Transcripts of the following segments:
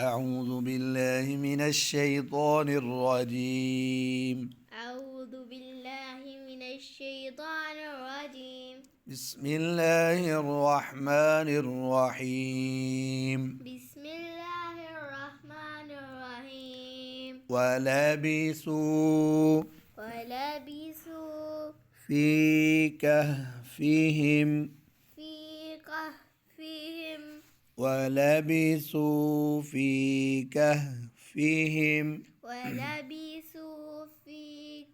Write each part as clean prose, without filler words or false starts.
أعوذ بالله من الشيطان الرجيم. أعوذ بالله من الشيطان الرجيم. بسم الله الرحمن الرحيم. بسم الله الرحمن الرحيم. ولبثوا في كهفهم في كهفهم ولبثوا في كهفهم ولبثوا في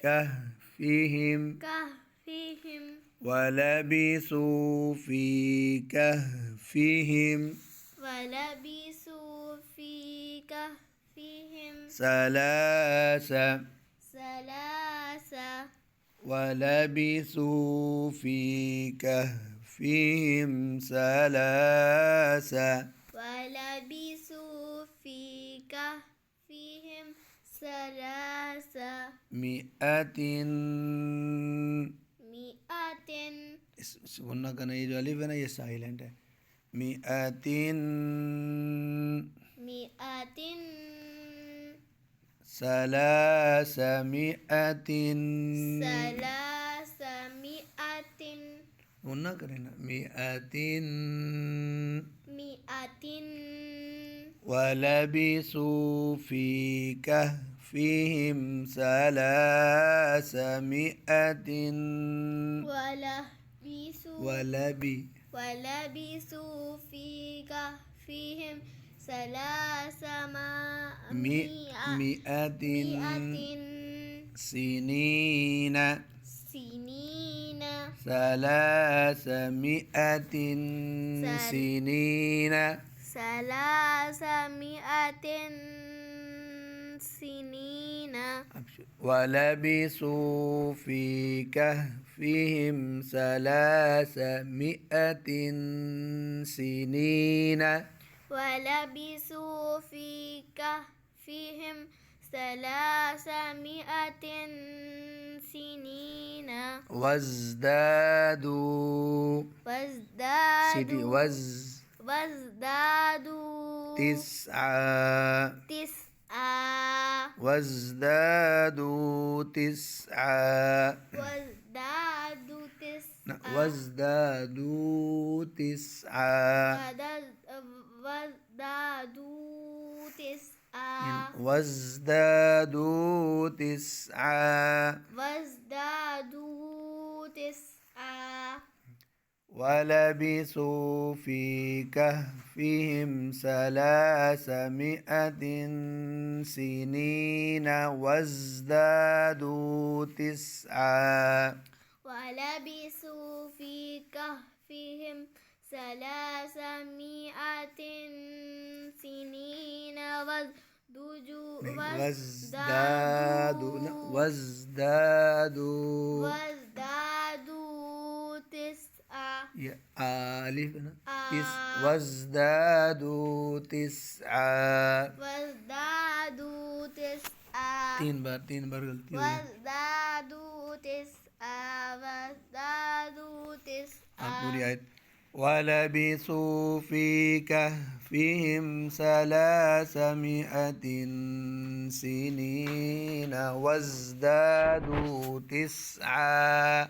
كهفهم ولبثوا في كهفهم ولبثوا في كهفهم ثلاثة ولبثوا في كهفهم ثلاثة ولبثوا في كهفهم مئة सुनना का नहीं, जो अलिफ है ना ये साइलेंट है. मिआतिन सलासमिआतिन सुनना करें ना. मिआतिन ولبثوا في كهفهم ثلاثمائة ولبثوا في كهفهم ثلاثمائة سنين ثلاثمائة سنين ولبثوا في كهفهم 300 سنين ولبثوا في كهفهم 300 سنين وازدادوا تسعة وازدادوا تسعة ولبثوا في كهفهم 300 سنين وازدادوا تسعة ولبثوا في كهفهم 300 سنين وازدادوا تسعة ألف وازدادوا تسعة तीन बार गलती हुई. पूरी आयत. ولبثوا في كهفهم 300 سنين وازدادوا تسعة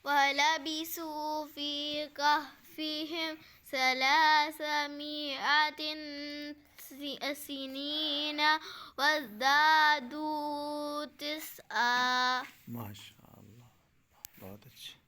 ولبثوا في كهفهم 300 سنين وازدادوا تسعة. ما شاء الله, बहुत अच्छे.